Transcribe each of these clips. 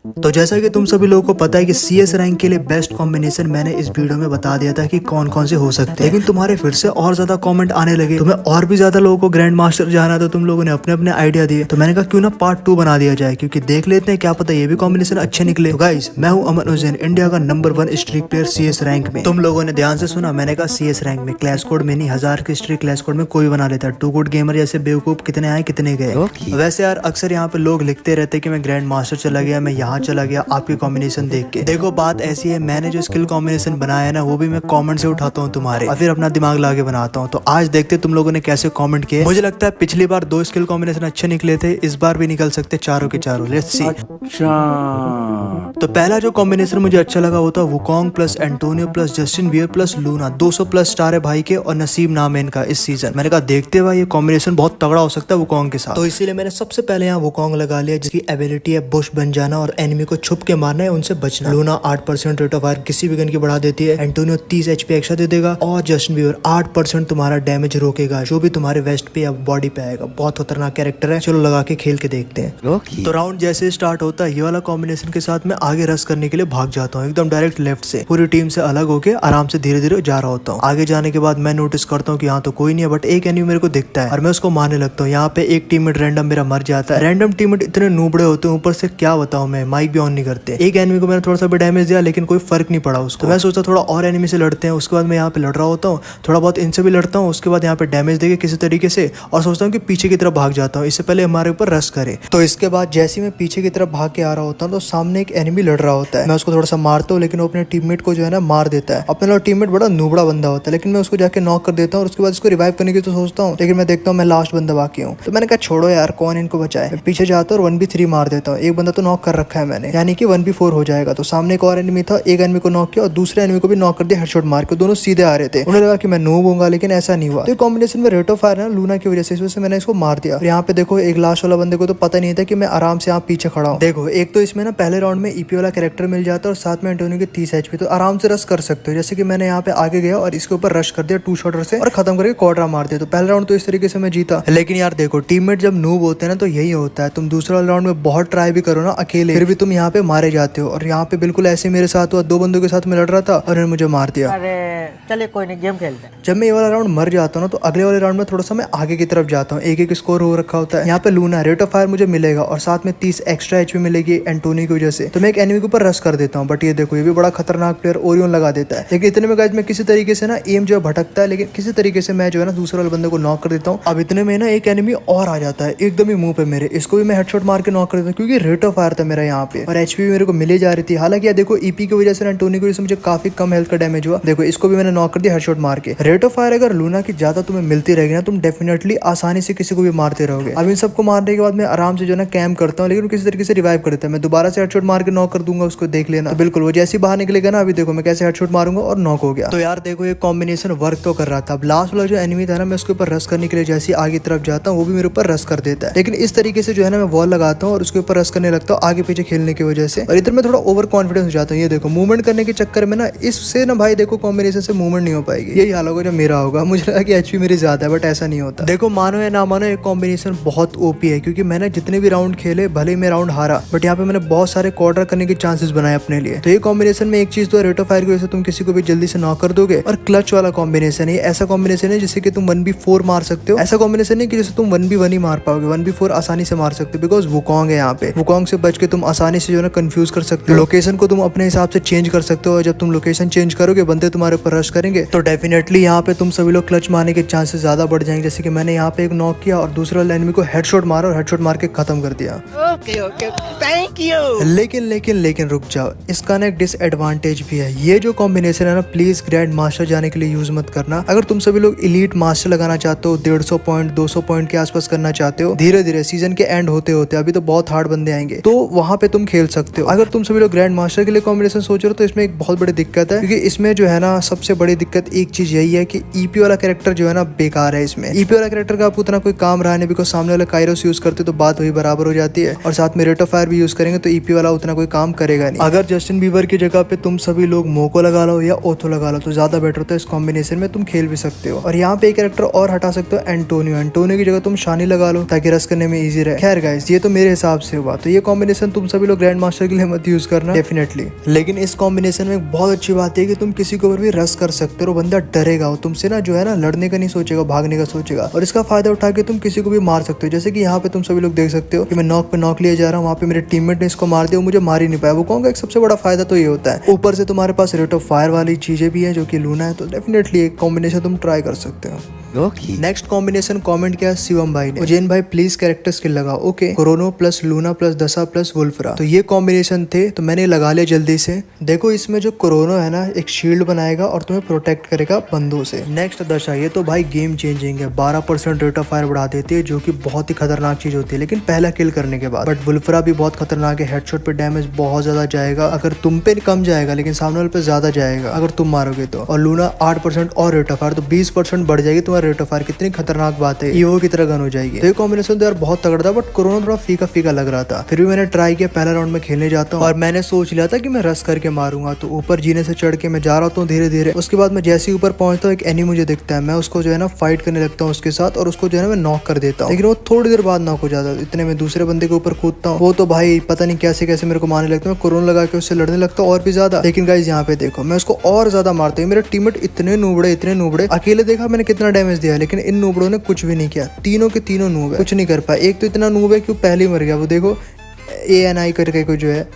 तो जैसा कि तुम सभी लोगों को पता है कि CS रैंक के लिए बेस्ट कॉम्बिनेशन मैंने इस वीडियो में बता दिया था कि कौन कौन से हो सकते हैं, लेकिन तुम्हारे फिर से और ज्यादा कमेंट आने लगे, तुम्हें और भी ज्यादा लोगों को ग्रैंड मास्टर जाना, तो तुम लोगों ने अपने अपने आइडिया दिए। तो मैंने कहा क्यों ना पार्ट 2 बना दिया जाए, क्योंकि देख लेते हैं क्या पता ये भी कॉम्बिनेशन अच्छे निकले। तो गाइस, मैं हूं अमन उजैन, इंडिया का number 1 streak player CS rank में। तुम लोगों ने ध्यान से सुना, मैंने कहा CS रैंक में, क्लैश कोड में नहीं, 1000 की स्ट्रीक क्लैश कोड में कोई बना लेता है। टू गुड गेमर जैसे बेवकूफ कितने आए कितने गए। वैसे यार अक्सर यहाँ पे लोग लिखते रहते कि मैं ग्रैंड मास्टर चला गया, मैं यहाँ चला गया आपकी कॉम्बिनेशन देख के। देखो बात ऐसी है, मैंने जो स्किल कॉम्बिनेशन बनाया है ना, वो भी मैं कमेंट से उठाता हूँ तुम्हारे, और फिर अपना दिमाग लाके बनाता हूँ। तो आज देखते तुम लोगों ने कैसे कमेंट किए। मुझे लगता है पिछली बार 2 स्किल कॉम्बिनेशन अच्छे निकले थे, इस बार भी निकल सकते चारों के चारों। Let's see. तो पहला जो कॉम्बिनेशन मुझे अच्छा लगा वो था Wukong plus Antonio plus Justin Bieber plus Luna. 200 plus star है भाई के, और नसीब नाम है इनका इस सीजन। मैंने कहा देखते हुए ये कॉम्बिनेशन बहुत तगड़ा हो सकता है वुकोंग के साथ, तो इसीलिए मैंने सबसे पहले यहाँ वुकोंग लगा लिया, जिसकी एबिलिटी है बुश बन जाना और एनिमी को छुप के मारना है, उनसे बचना। लूना 8% रेट ऑफ फायर किसी भी गन की बढ़ा देती है। एंटोनियो 30 HP एक्स्ट्रा दे देगा, और जस्टिन बीबर 8% तुम्हारा डैमेज रोकेगा, जो भी तुम्हारे वेस्ट पे या बॉडी पे आएगा। बहुत खतरनाक कैरेक्टर है, चलो लगा के खेल के देखते हैं। तो राउंड जैसे स्टार्ट होता है, ये वाला कॉम्बिनेशन के साथ मैं आगे रश करने के लिए भाग जाता हूँ, एकदम डायरेक्ट लेफ्ट से, पूरी टीम से अलग होके आराम से धीरे धीरे जा रहा होता हूँ। आगे जाने के बाद मैं नोटिस करता हूँ कि यहाँ तो कोई नहीं है, बट एक एनिमी मेरे को दिखता है और मैं उसको मारने लगता हूँ। यहाँ पे एक टीममेट रैंडम मेरा मर जाता है। रैंडम टीममेट इतने नूबड़े होते हैं, ऊपर से क्या बताऊँ मैं, माइक भी ऑन नहीं करते। एक एनिमी को मैंने थोड़ा सा भी डैमेज दिया, लेकिन कोई फर्क नहीं पड़ा उसको। तो मैं सोचता थोड़ा और एनिमी से लड़ते हैं, उसके बाद मैं यहाँ पे लड़ रहा होता हूँ, थोड़ा बहुत इनसे भी लड़ता हूँ, उसके बाद यहाँ पे डैमेज देके किसी तरीके से, और सोचता हूँ कि पीछे की तरफ भाग जाता हूँ, इससे पहले हमारे ऊपर रश करे। तो इसके बाद जैसे ही मैं पीछे की तरफ भाग के आ रहा होता हूँ, तो सामने एक एनिमी लड़ रहा होता है। मैं उसको थोड़ा सा मारता हूँ, लेकिन वो अपने टीममेट को जो है ना मार देता है। अपना टीममेट बड़ा नूबड़ा बंदा होता है, लेकिन मैं उसको जाके नॉक कर देता हूँ, और उसके बाद उसको रिवाइव करने की तो सोचता हूँ, लेकिन मैं देखता हूँ मैं लास्ट बंदा बाकी हूँ। तो मैंने कहा छोड़ो यार, कौन इनको बचाए। पीछे जाता हूँ और 1v3 मार देता हूँ। एक बंदा तो नॉक कर रखा है मैंने, यानी कि 1v4 हो जाएगा। तो सामने एक और एनिमी था, एक एनिमी को नॉक किया और दूसरे एनिमी को भी नॉक कर दिया हेडशॉट मार के। दोनों सीधे आ रहे थे, उन्हें लगा कि मैं नूब होऊंगा, लेकिन ऐसा नहीं हुआ। तो कॉम्बिनेशन में रेट ऑफ फायर है लूना की वजह से, इस वजह से मैंने इसको मार दिया। और यहाँ पे देखो एक लास्ट वाला बंदे को तो पता नहीं था कि मैं आराम से यहाँ पीछे खड़ा हूँ। देखो एक तो इसमें ना पहले राउंड में ईपी वाला कैरेक्टर मिल जाता है, और साथ में एंटोनियो की 30 HP, तो आराम से रश कर सकते हो। जैसे कि मैंने यहाँ पे आगे गया और इसके ऊपर रश कर दिया 2 शॉटर से, और खत्म करके क्वाड्रा मार दिया। तो पहला राउंड तो इस तरीके से मैं जीता। लेकिन यार देखो टीममेट जब नूब होते हैं ना, तो यही होता है, तुम दूसरा राउंड में बहुत ट्राई भी करो ना अकेले, फिर भी तुम यहाँ पे मारे जाते हो। और यहाँ पे बिल्कुल ऐसे मेरे साथ हुआ, 2 बंदों के साथ मैं लड़ रहा था और उन्होंने मुझे मार दिया। अरे चलिए कोई नहीं, गेम खेलते हैं। जब मैं ये वाला राउंड मर जाता हूँ ना, तो अगले वाले राउंड में थोड़ा सा मैं आगे की तरफ जाता हूँ। एक स्कोर हो रखा होता है। यहाँ पे लूना रेट ऑफ फायर मुझे मिलेगा, और साथ में 30 एक्स्ट्रा HP मिलेगी एंटोनी की वजह से। तो मैं एक एनिमी के ऊपर रश कर देता हूँ, बट ये देखो ये भी बड़ा खतरनाक प्लेयर ओरियन लगा देता है। लेकिन इतने में गाइस मैं किसी तरीके से ना एम जो है भटकता है, लेकिन किसी तरीके से मैं जो है ना दूसरे वाले बंदे को नॉक कर देता हूँ। अब इतने में ना एक एनिमी और आ जाता है एकदम ही मुंह पे मेरे, इसको भी मैं हेडशॉट मार के नॉक कर देता हूँ, क्योंकि रेट ऑफ फायर था मेरा यहाँ पे, और HP भी मेरे को मिले जा रही थी। हालांकि देखो ईपी की वजह से एंटोनी की वजह से मुझे काफी कम हेल्थ का डैमेज हुआ। देखो इसको भी मैंने नॉक कर दिया हेडशॉट मार के। रेट ऑफ फायर अगर लूना की ज्यादा तुम्हें मिलती रहेगी ना, तुम डेफिनेटली आसानी से किसी को भी मारते रहोगे। अब इन सबको मारने के बाद मैं आराम से जो है कैंप करता हूँ, लेकिन किसी तरीके से रिवाइव कर देता है। मैं दोबारा से हेडशॉट मार के नॉक कर दूंगा उसको, देख लेना। तो बिल्कुल वो जैसे बाहर निकलेगा ना, अभी देखो मैं कैसे हेडशॉट मारूंगा और नॉक हो गया। तो यार देखो ये कॉम्बिनेशन वर्क तो कर रहा था। अब लास्ट वाला जो एनिमी था ना, मैं उसके ऊपर रश करने के लिए जैसे आगे तरफ जाता हूँ, वो भी मेरे ऊपर रश कर देता है। लेकिन इस तरीके से जो है ना मैं वॉल लगाता हूँ और उसके ऊपर रश करने लगता हूँ आगे पीछे खेलने की वजह से, और इधर मैं थोड़ा ओवर कॉन्फिडेंस हो जाता हूँ। ये देखो मूवमेंट करने के चक्कर में ना, इससे ना भाई देखो कॉम्बिनेशन से मूवमेंट नहीं हो पाएगी। यही हाल होगा जो मेरा होगा। मुझे लगा कि HP मेरी ज्यादा है, बट ऐसा नहीं होता। देखो मानो या ना मानो, ये कॉम्बिनेशन बहुत OP है, क्योंकि मैंने जितने भी राउंड खेले, भले ही मैं राउंड हारा, बट यहाँ पे मैंने बहुत सारे क्वार्टर करने के चांसेस बनाए अपने लिए। तो ये कॉम्बिनेशन में एक चीज तो रेट ऑफ फायर की वजह से तुम किसी को भी जल्दी से नॉक कर दोगे, और क्लच वाला कॉम्बिनेशन है। ऐसा कॉम्बिनेशन है जिससे कि तुम 1v4 मार सकते हो। ऐसा कॉम्बिनेशन है कि जैसे तुम 1v1 ही मार पाओगे, 1v4 आसानी से मार सकते हो, बिकॉज वुकोंग है यहाँ पे। वुकोंग से बच के तुम आसानी से जो है कंफ्यूज कर सकते हो। लोकेशन को तुम अपने हिसाब से चेंज कर सकते हो, और जब तुम लोकेशन चेंज करोगे, बंदे तुम्हारे ऊपर रश करेंगे, तो डेफिनेटली यहाँ पे तुम सभी लोग क्लच मारने के चांसेस ज्यादा बढ़ जाएंगे। जैसे कि मैंने यहाँ पे एक नॉक किया और दूसरा एनिमी को हेडशॉट मारा और हेडशॉट मार के खत्म कर दिया। Okay okay, thank you. लेकिन रुक जाओ, इसका ना एक डिसएडवांटेज भी है। ये जो कॉम्बिनेशन है ना, प्लीज ग्रैंड मास्टर जाने के लिए यूज मत करना। अगर तुम सभी लोग इलीट मास्टर लगाना चाहते हो, 150 पॉइंट 200 पॉइंट के आसपास करना चाहते हो, धीरे धीरे सीजन के एंड होते होते, अभी तो बहुत हार्ड बंदे आएंगे, तो वहां पे तुम खेल सकते हो। अगर तुम सभी लोग ग्रैंड मास्टर के लिए कॉम्बिनेशन सोच रहे हो, तो इसमें एक बहुत बड़ी दिक्कत है, क्योंकि इसमें जो है ना सबसे बड़ी दिक्कत एक चीज यही है कि ईपी वाला कैरेक्टर जो है ना बेकार है। इसमें ईपी वाला कैरेक्टर का उतना कोई काम रहा नहीं, बिकॉज सामने वाला काइरोस यूज करते तो बात वही बराबर हो जाती है, और साथ में रेट ऑफ फायर भी यूज करेंगे तो ईपी वाला उतना कोई काम करेगा नहीं। अगर जस्टिन बीबर की जगह पे तुम सभी लोग मोको लगा लो या ओथो लगा लो, तो ज्यादा बेटर होता है। इस कॉम्बिनेशन में तुम खेल भी सकते हो। और यहाँ पे एक कैरेक्टर और हटा सकते हो, एंटोनियो की जगह तुम शानी लगा लो, ताकि रस करने में इजी रहे। खैर गाइस, ये तो मेरे हिसाब से हुआ। तो ये कॉम्बिनेशन तुम सभी लोग ग्रैंड मास्टर के लिए मत यूज करना डेफिनेटली। लेकिन इस कॉम्बिनेशन में एक बहुत अच्छी बात है कि तुम किसी को भी रश कर सकते हो और बंदा डरेगा, वो तुमसे ना जो है ना लड़ने का नहीं सोचेगा, भागने का सोचेगा, और इसका फायदा उठा के तुम किसी को भी मार सकते हो। जैसे कि यहाँ पे तुम सभी लोग देख सकते हो कि मैं नॉक पे नॉक लिए जा रहा हूँ, वहाँ पे मेरे टीममेट ने इसको मार दिया, मुझे मार ही नहीं पाया। वो कहूँगा एक सबसे बड़ा फायदा तो ये होता है। ऊपर से तुम्हारे पास रेट ऑफ फायर वाली चीजें भी है जो कि लूना है, तो डेफिनेटली एक कॉम्बिनेशन तुम ट्राई कर सकते हो। नेक्स्ट कॉम्बिनेशन कमेंट किया शिवम भाई ने, उजैन भाई प्लीज कैरेक्टर स्किल लगाओ। Okay, corona plus Luna plus दशा प्लस वुल्फरा, तो ये कॉम्बिनेशन थे, तो मैंने लगा लिया जल्दी से। देखो इसमें जो कोरोनो है ना, एक शील्ड बनाएगा और तुम्हें प्रोटेक्ट करेगा बंदों से। नेक्स्ट दशा, ये तो भाई गेम चेंजिंग है, 12% रेट ऑफ फायर बढ़ा देती है, जो कि बहुत ही खतरनाक चीज होती है, लेकिन पहला किल करने के बाद। बट वुल्फरा भी बहुत खतरनाक है, हेडशॉट पे डैमेज बहुत ज्यादा जाएगा, अगर तुम पे कम जाएगा लेकिन सामने वाले पे ज्यादा जाएगा अगर तुम मारोगे तो। और लूना 8% और रेट ऑफ फायर, तो 20% बढ़ जाएगी तुम्हारा रेट ऑफ फायर। कितनी खतरनाक बात है, ईवो की तरह गन हो जाएगी। तो ये कॉम्बिनेशन तो यार बहुत तगड़ा था, बट कोरोना थोड़ा फीका फीका लग रहा था। फिर भी मैंने ट्राई किया, पहला राउंड में खेलने जाता हूँ और मैंने सोच लिया था कि मैं रश करके मारूंगा। तो ऊपर जीने से चढ़ के मैं जा रहा हूँ धीरे धीरे। उसके बाद मैं जैसे ही ऊपर पहुंचता हूँ, एक एनिमी मुझे दिखता है, मैं उसको जो है ना फाइट करने लगता हूँ उसके साथ, और उसको जो है ना मैं नॉक कर देता हूँ। लेकिन वो थोड़ी देर बाद नॉक हो जाता है। इतने में दूसरे बंदे के ऊपर कूदता हूँ, वो तो भाई पता नहीं कैसे कैसे मेरे को मारने लगता है। मैं कोरोना लगा के उससे लड़ने लगता हूँ और भी ज्यादा। लेकिन गाइस यहाँ पे देखो, मैं उसको और ज्यादा मारता हूँ। मेरे टीममेट इतने नूबड़े, अकेले देखा मैंने कितना डैमेज दिया, लेकिन इन नूबड़ों ने कुछ भी नहीं किया। तीनों के तीनों नूब है, कुछ नहीं कर पाए। एक तो इतना नूब है कि वो पहले ही मर गया, वो देखो ANI करके कोई जो है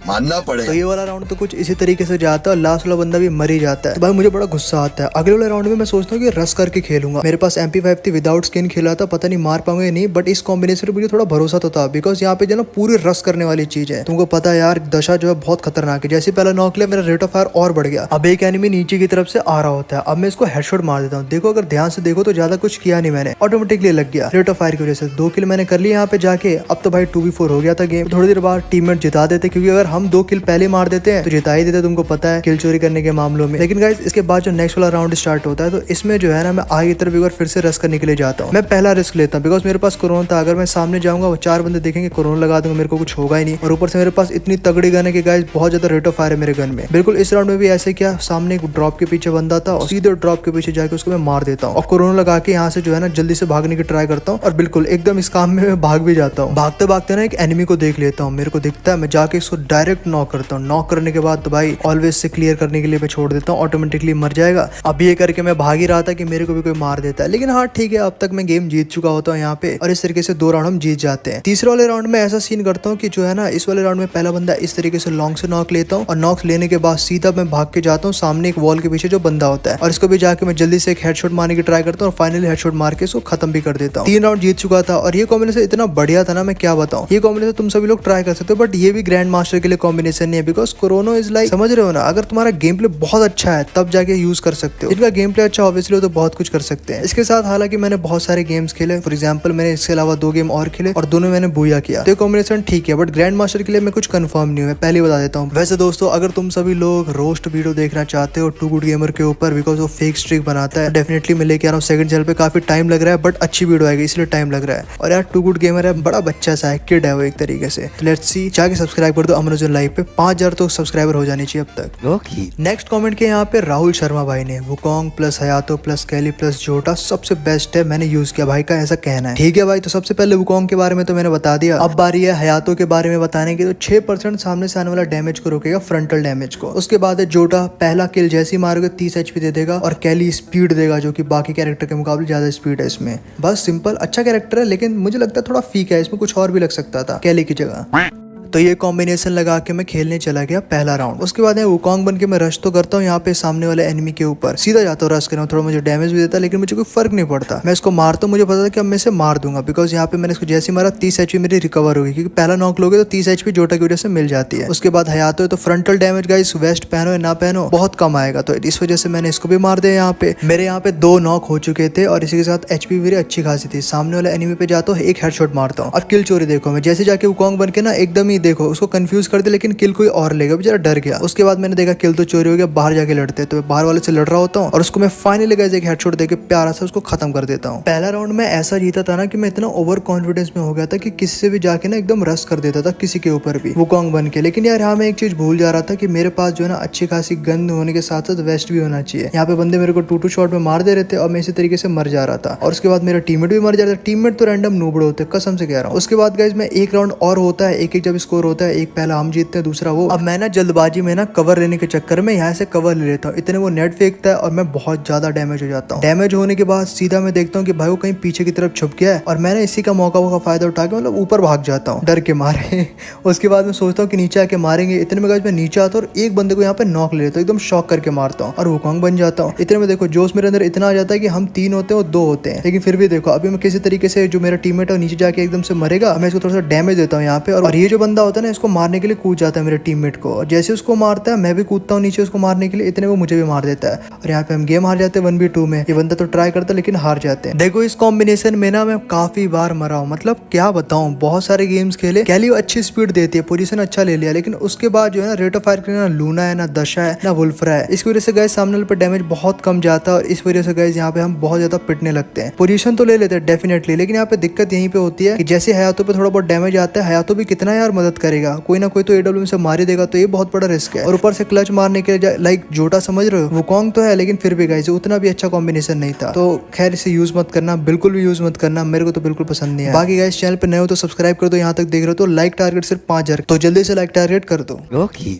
मानना पड़ेगा। तो ये वाला राउंड तो कुछ इसी तरीके से जाता है और लास्ट वाला बंदा भी मर ही जाता है। तो भाई मुझे बड़ा गुस्सा आता है। अगले वाले राउंड में मैं सोचता हूँ कि रश करके खेलूंगा। मेरे पास MP5 थी, विदाउट स्किन खेला था, पता नहीं मार पाऊंगा या नहीं, बट इस कॉम्बिनेशन में मुझे थोड़ा भरोसा तो था, बिकॉज यहाँ पे जो ना पूरी रश करने वाली चीज है। तुमको पता है यार, दशा जो है बहुत खतरनाक है। जैसे पहला नॉक लिया, मेरा रेट ऑफ फायर और बढ़ गया। अब एक एनिमी नीचे की तरफ से आ रहा होता है, अब मैं इसको हेडशॉट मार देता हूँ। देखो अगर ध्यान से देखो तो ज्यादा कुछ किया नहीं मैंने, ऑटोमेटिकली लग गया रेट ऑफ फायर की वजह से। 2 किल मैंने कर लिया यहाँ पे जाके। अब तो भाई 2v4 हो गया था गेम। थोड़ी देर बाद टीममेट जिता देते, क्योंकि अगर हम 2 किल पहले मार देते हैं तो जिता ही देते, तुमको पता है किल चोरी करने के मामलों में। लेकिन गाइस इसके बाद जो नेक्स्ट वाला राउंड स्टार्ट होता है, तो इसमें जो है ना मैं आगे की तरफ एक बार फिर से रश करने के लिए जाता हूँ। मैं पहला रिस्क लेता हूँ, बिकॉज मेरे पास कोरोना था। अगर मैं सामने जाऊंगा, वो 4 बंदे देखेंगे, कोरोना लगा दूंगा, मेरे को कुछ होगा ही नहीं। और ऊपर से मेरे पास इतनी तगड़ी गन है कि गाइस बहुत ज्यादा रेट ऑफ फायर है मेरे गन में। बिल्कुल इस राउंड में भी ऐसे किया, सामने एक ड्रॉप के पीछे बंदा था और सीधे ड्रॉप के पीछे जाके उसको मैं मार देता हूँ और कोरोना लगा के यहाँ से जो है ना जल्दी से भागने की ट्राई करता हूँ। और बिल्कुल एकदम इस काम में मैं भाग भी जाता हूँ। भागते भागते ना एक एनिमी को देख लेता हूँ, मेरे को दिखता है, मैं जाके इसको डायरेक्ट नॉक करता हूँ। नॉक करने के बाद तो भाई ऑलवेज से क्लियर करने के लिए मैं छोड़ देता हूँ, ऑटोमेटिकली मर जाएगा। अब ये करके मैं भाग ही रहा था कि मेरे को भी कोई मार देता है, लेकिन हाँ ठीक है, अब तक मैं गेम जीत चुका होता हूँ यहाँ पे। और इस तरीके से 2 राउंड हम जीत जाते हैं। तीसरे वाले राउंड में ऐसा सीन करता हूँ कि जो है ना, इस वाले राउंड में पहला बंदा इस तरीके से लॉन्ग से नॉक लेता हूँ और नॉक लेने के बाद सीधा मैं भाग के जाता हूँ सामने एक वॉल के पीछे जो बंदा होता है, और इसको भी जाके मैं जल्दी से एक हेडशॉट मारने की ट्राई करता हूँ और फाइनली हेडशॉट मार के इसको खत्म भी कर देता हूँ। 3 राउंड जीत चुका था और ये कॉम्बिनेशन इतना बढ़िया था ना, मैं क्या बताऊँ। ये कॉम्बिनेशन तुम सभी लोग ट्राई कर सकते हो, बट ये भी ग्रैंड मास्टर के लिए कॉम्बिनेशन नहीं है, बिकॉज कोरोना इज लाइक, समझ रहे हो ना, अगर तुम्हारा गेम प्ले बहुत अच्छा है तब जाके यूज कर सकते हो। इनका गेम प्ले अच्छा ऑब्वियसली हो तो बहुत कुछ कर सकते हैं। इसके साथ हालांकि मैंने बहुत सारे गेम्स खेले, फॉर एग्जांपल मैंने इसके अलावा 2 गेम और खेले और दोनों मैंने बूया किया। तो कॉम्बिनेशन ठीक है, बट ग्रैंड मास्टर के लिए मैं कुछ कंफर्म नहीं हुआ, पहले बता देता हूँ। वैसे दोस्तों, अगर तुम सभी लोग रोस्ट वीडियो देखना चाहते हो टू गुड गेमर के ऊपर, बिकॉज वो फेक स्ट्रीक बनाता है, डेफिनेटली मैं लेके आ रहा हूँ सेकंड चैनल पे। काफी टाइम लग रहा है, बट अच्छी वीडियो आएगी इसलिए टाइम लग रहा है। और यार टू गुड गेमर है, बड़ा बच्चा सा है, किड है वो एक तरीके से। लेट्स सी, जाके सब्सक्राइब कर दो अमरजोन लाइव पे। 5000 तो सब्सक्राइबर हो जानी चाहिए अब तक। नेक्स्ट कमेंट के यहाँ पे राहुल शर्मा भाई ने, वुकोंग प्लस हयातो प्लस कैली प्लस जोटा सबसे बेस्ट है, मैंने यूज किया भाई का ऐसा कहना है। ठीक है भाई, तो सबसे पहले वुकोंग के बारे में तो मैंने बता दिया। अब बारी है हयातो के बारे में बताने की। तो 6% सामने से आने वाला डैमेज को रोकेगा, फ्रंटल डैमेज को। उसके बाद है जोटा, पहला किल जैसे ही मारोगे 30 HP दे देगा, और कैली स्पीड देगा, जो कि बाकी कैरेक्टर के मुकाबले ज्यादा स्पीड है इसमें। बस सिंपल, अच्छा कैरेक्टर है, लेकिन मुझे लगता है थोड़ा फीक है, इसमें कुछ और भी लग सकता था कैली की जगह। तो ये कॉम्बिनेशन लगा के मैं खेलने चला गया पहला राउंड। उसके बाद वुकोंग बन के मैं रश तो करता हूँ यहाँ पे सामने वाले एनिमी के ऊपर, सीधा जाता हूँ रश करना। थोड़ा मुझे डैमेज भी देता है, लेकिन मुझे कोई फर्क नहीं पड़ता। मैं इसको मारता हूँ, मुझे पता था कि अब मैं इसे मार दूंगा, बिकॉज यहाँ पे मैंने इसको जैसे मारा 30 HP मेरी रिकवर होगी, क्योंकि पहला नॉक लोगे तो 30 HP जोटा की वजह से मिल जाती है। उसके बाद हयातो है, तो फ्रंटल डैमेज गाइस वेस्ट पहनो या ना पहनो बहुत कम आएगा, तो इस वजह से मैंने इसको भी मार दिया। यहाँ पे मेरे यहाँ पे 2 नॉक हो चुके थे और इसी के साथ HP मेरी अच्छी खासी थी। सामने वाले एनिमी पे जाता हूँ, एक हेडशॉट मारता हूँ और किल चोरी देखो, मैं जैसे जाके वुकोंग बन के ना एकदम ही देखो उसको कंफ्यूज कर दिया, लेकिन किल कोई और लेगा, बेचारा डर गया। उसके बाद मैंने देखा किल तो चोरी हो गया, बाहर जाके लड़ते, तो बाहर वाले से लड़ रहा होता हूँ और उसको मैं फाइनली गाइस एक हेडशॉट देके प्यारा सा उसको खत्म कर देता हूँ। पहला राउंड में ऐसा जीता था ना कि मैं इतना ओवर कॉन्फिडेंस में हो गया था कि किसी से भी जाके ना एकदम रश कर देता था, किसी के ऊपर भी वुकोंग बन के। लेकिन यार यहाँ मैं एक चीज भूल जा रहा था कि मेरे पास जो है ना अच्छी खासी गन होने के साथ साथ वेस्ट भी होना चाहिए। यहाँ पे बंदे मेरे को 2-2 शॉट में मार दे रहे थे और मैं इसी तरीके से मर जा रहा था, और उसके बाद मेरा टीममेट भी मर जा रहा था। टीममेट तो रैंडम नूबड़े होते, कसम से कह रहा हूँ। उसके बाद गाइस मैं एक राउंड और होता है, एक एक जब स्कोर होता है, एक पहला हम जीतते हैं, दूसरा वो। अब मैं ना जल्दबाजी में ना कवर लेने के चक्कर में यहाँ से कवर ले लेता हूँ, इतने वो नेट फेंकता है और मैं बहुत ज्यादा डैमेज हो जाता हूँ। डैमेज होने के बाद सीधा मैं देखता हूँ कि भाई वो कहीं पीछे की तरफ छुप गया है, और मैंने इसी का मौका का फायदा उठा के मतलब ऊपर भाग जाता हूँ डर के मारे। उसके बाद मैं सोचता हूँ कि नीचे आके मारेंगे, इतने में गाइस मैं नीचे आता हूँ और एक बंदे को यहाँ पे नॉक ले लेता हूँ, एकदम शॉक करके मारता हूँ और वुकोंग बन जाता हूँ। इतने में देखो जोश मेरे अंदर इतना आ जाता है कि हम 3 होते हैं और 2 होते हैं, लेकिन फिर भी देखो अभी मैं किसी तरीके से जो मेरा टीममेट है नीचे जाके एकदम से मरेगा, मैं इसको थोड़ा सा डैमेज देता हूँ यहाँ पे, और ये जो बंदा होता है ना इसको मारने के लिए कूद जाता है मेरे टीममेट को, और जैसे उसको मारता है मैं भी कूदता हूँ नीचे उसको मारने के लिए, इतने वो मुझे भी मार देता है और यहाँ पे हम गेम हार जाते हैं 1v2 में। ये बंदा तो ट्राई करता है लेकिन हार जाते हैं। देखो इस कॉम्बिनेशन में ना मैं काफी बार मरा हूँ, मतलब क्या बताऊँ, बहुत सारे गेम्स खेले। कैली अच्छी स्पीड देती है, पोजीशन अच्छा ले लिया, लेकिन उसके बाद जो है ना रेट ऑफ फायर के ना लूना है, ना दशा है, ना वुल्फ्रा है। इसकी वजह से गाइस सामने वाले पर डैमेज बहुत कम जाता है और इस वजह से गाइस यहाँ पे हम बहुत ज्यादा पिटने लगते हैं। पोजीशन तो ले लेते हैं डेफिनेटली, लेकिन यहाँ पे दिक्कत यहीं पे होती है कि जैसे हयातों पे थोड़ा बहुत डैमेज आता है, हयातों भी कितना यार मदद करेगा, कोई ना कोई तो एडब्ल्यू से मार ही देगा, तो ये बहुत बड़ा रिस्क है। और ऊपर से क्लच मारने के लिए लाइक जोटा समझ रहे हो, वुकोंग तो है लेकिन फिर भी गाइस उतना भी अच्छा कॉम्बिनेशन नहीं था। तो खैर इसे यूज मत करना, बिल्कुल भी यूज मत करना, मेरे को तो बिल्कुल पसंद नहीं है। बाकी गाइस चैनल पे नए हो तो सब्सक्राइब कर दो, यहाँ तक देख रहे हो तो लाइक टारगेट सिर्फ 5000, तो जल्दी से लाइक टारगेट कर दो।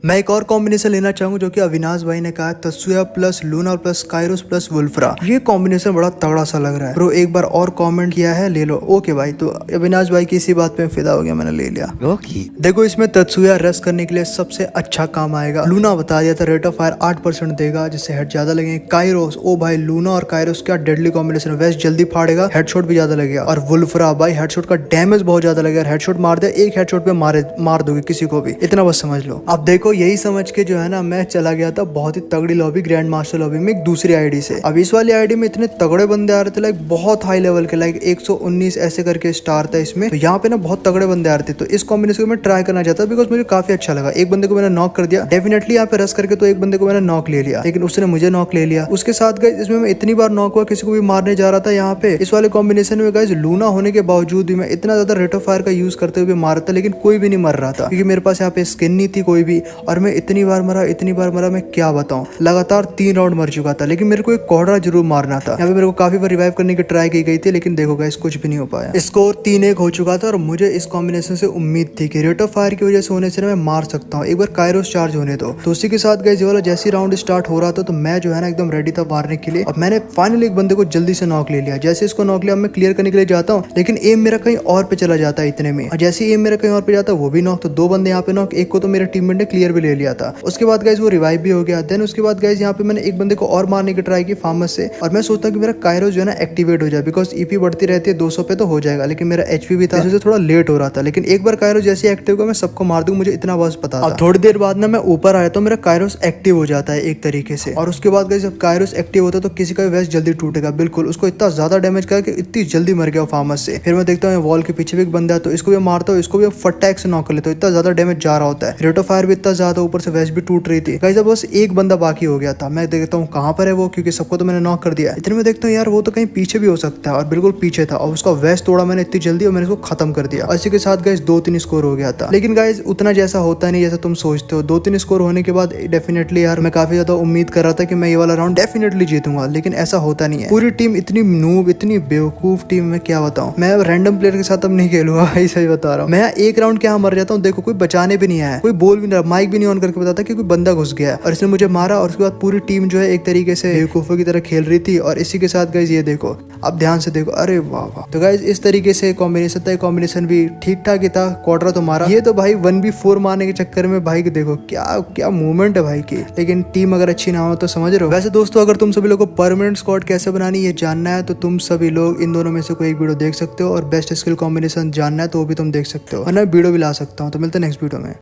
मैं एक और कॉम्बिनेशन लेना चाहूंगा जो कि अविनाश भाई ने कहा, तत्सुया प्लस लूना प्लस काइरोस प्लस वुल्फ्रा। ये कॉम्बिनेशन बड़ा तगड़ा सा लग रहा है ब्रो, एक बार और कमेंट किया है, ले लो। ओके भाई, तो अविनाश भाई की इसी बात पे फिदा हो गया, मैंने ले लिया। देखो इसमें तत्सुया रस करने के लिए सबसे अच्छा काम आएगा। लूना बता दिया था रेट ऑफ फायर 8% देगा जिससे हेड ज्यादा लगेंगे। काइरोस, ओ भाई लूना और काइरोस क्या डेडली कॉम्बिनेशन, वेस्ट जल्दी फाड़ेगा, हेडशॉट भी ज्यादा लगेगा। और वुल्फ्रा भाई हेडशॉट का डैमेज बहुत ज्यादा लगेगा, हेडशॉट मार दे, एक हेडशॉट पे मार दोगे किसी को भी, इतना बस समझ लो। अब देखो यही समझ के जो है ना मैं चला गया था बहुत ही तगड़ी लॉबी, ग्रैंड मास्टर लॉबी में एक दूसरी आईडी से। अब इस वाली आईडी में इतने तगड़े बंदे आ रहे थे, लाइक बहुत हाई लेवल के, लाइक 119 ऐसे करके स्टार था इसमें। तो यहाँ पे ना बहुत तगड़े बंदे आ रहे थे, तो इस कॉम्बिनेशन को मैं ट्राई करना चाहता बिकॉज मुझे काफी अच्छा लगा। एक बंदे को मैंने नॉक कर दिया डेफिनेटली यहाँ पे रस करके, तो एक बंदे को मैंने नॉक ले लिया, लेकिन उसने मुझे नॉक ले लिया। उसके साथ गाइस इसमें मैं इतनी बार नॉक हुआ, किसी को भी मारने जा रहा था यहाँ पे। इस वाले कॉम्बिनेशन में गाइस लूना होने के बावजूद भी मैं इतना ज्यादा रेट ऑफ फायर का यूज करते हुए मार रहा था, लेकिन कोई भी नहीं मर रहा था क्योंकि मेरे पास यहाँ पे स्किन नहीं थी कोई भी। और मैं इतनी बार मरा मैं क्या बताऊं, लगातार 3 राउंड मर चुका था, लेकिन मेरे को एक कोडरा जरूर मारना था। यहाँ पे मेरे को काफी बार रिवाइव करने की ट्राई की गई थी, लेकिन देखो गाइस कुछ भी नहीं हो पाया। स्कोर 3-1 हो चुका था और मुझे इस कॉम्बिनेशन से उम्मीद थी कि रेट ऑफ फायर की वजह से होने से मैं मार सकता हूँ, एक बार काइरोस चार्ज होने दो। तो उसी के साथ गाइस ये वाला जैसे राउंड स्टार्ट हो रहा था तो मैं जो है ना एकदम रेडी था मारने के लिए। अब मैंने फाइनली एक बंदे को जल्दी से नॉक ले लिया। जैसे इसको नॉक लिया मैं क्लियर करने के लिए जाता हूँ, लेकिन एम मेरा कहीं और पे चला जाता है इतने में, और जैसे एम मेरा कहीं और पे जाता है वो भी नॉक। तो 2 बंदे यहाँ पे नॉक, एक को तो मेरे टीममेट ने क्लियर भी ले लिया था। उसके बाद गाइस वो रिवाइव भी हो गया। देन उसके बाद गाइस यहाँ पे मैंने एक बंदे को और मारने की ट्राई की फार्मस से, और मैं सोचता हूँ कि मेरा काइरोस जो है ना एक्टिवेट हो जाए, बिकॉज ईपी बढ़ती रहती है 200 पे तो हो जाएगा, लेकिन मेरा एचपी भी था इससे थोड़ा लेट हो रहा था। लेकिन एक बार काइरोस जैसे एक्टिव हुआ मैं सबको मार दूं, मुझे इतना बस पता था। अब थोड़ी देर बाद ना मैं ऊपर आया तो मेरा काइरोस एक्टिव हो जाता है एक तरीके से, और उसके बाद गाइस जब काइरोस एक्टिव होता है तो किसी का भी वेस्ट जल्दी टूटेगा। बिल्कुल उसको इतना ज्यादा डैमेज करा कि इतनी जल्दी मर गया फार्मस से। फिर मैं देखता हूँ वॉल के पीछे भी एक बंदा है, तो इसको भी मारता हूँ, इसको भी फटाक से नॉक कर लेता हूँ, इतना ज्यादा डैमेज जा रहा होता है, रेट ऑफ फायर भी इतना ज्यादा, ऊपर से वेस्ट भी टूट रही थी। गाइस अब बस एक बंदा बाकी हो गया था। मैं देखता हूँ कहाँ पर है वो, क्योंकि सबको तो मैंने नॉक कर दिया। इतने में देखता हूँ यार वो तो कहीं पीछे भी हो सकता है, और बिल्कुल पीछे था, और उसका वेस्ट तोड़ा मैंने इतनी जल्दी और मैंने इसको खत्म कर दिया। इसी के साथ गाइस 2-3 स्कोर हो गया था। लेकिन गाइस उतना जैसा होता नहीं जैसा तुम सोचते हो। 2-3 स्कोर होने के बाद डेफिनेटली यार मैं काफी ज्यादा उम्मीद कर रहा था कि मैं ये वाला राउंड डेफिनेटली जीतूंगा, लेकिन ऐसा होता नहीं है। पूरी टीम इतनी नूब, इतनी बेवकूफ टीम, में क्या बताऊं। मैं रैंडम प्लेयर के साथ अब नहीं खेलूंगा भाई, सही बता रहा हूँ। मैं एक राउंड के यहाँ मर जाता हूँ, देखो कोई बचाने भी नहीं आया, कोई बोल भी नहीं, माइक भी नहीं ऑन करके बताता कि कोई बंदा घुस गया और इसने मुझे मारा, और उसके बाद पूरी टीम जो है एक तरीके से बेवकूफों की तरह खेल रही थी। और इसी के साथ गाइस ये देखो, अब ध्यान से देखो, अरे वाह वाह। तो गाइस इस तरीके से कॉम्बिनेशन था, कॉम्बिनेशन भी ठीक ठाक ही था। क्वाड्रा तो मारा, ये तो भाई 1v4 मारने के चक्कर में भाई देखो क्या क्या मूवमेंट है भाई की। लेकिन टीम अगर अच्छी ना हो तो समझ रहे हो। वैसे दोस्तों अगर तुम सभी लोगों को परमानेंट स्क्वाड कैसे बनानी ये जानना है तो तुम सभी लोग इन दोनों में से कोई एक वीडियो देख सकते हो, और बेस्ट स्किल कॉम्बिनेशन जानना है तो वो भी तुम देख सकते हो, और मैं वीडियो भी ला सकता हूँ। तो मिलते हैं नेक्स्ट वीडियो में।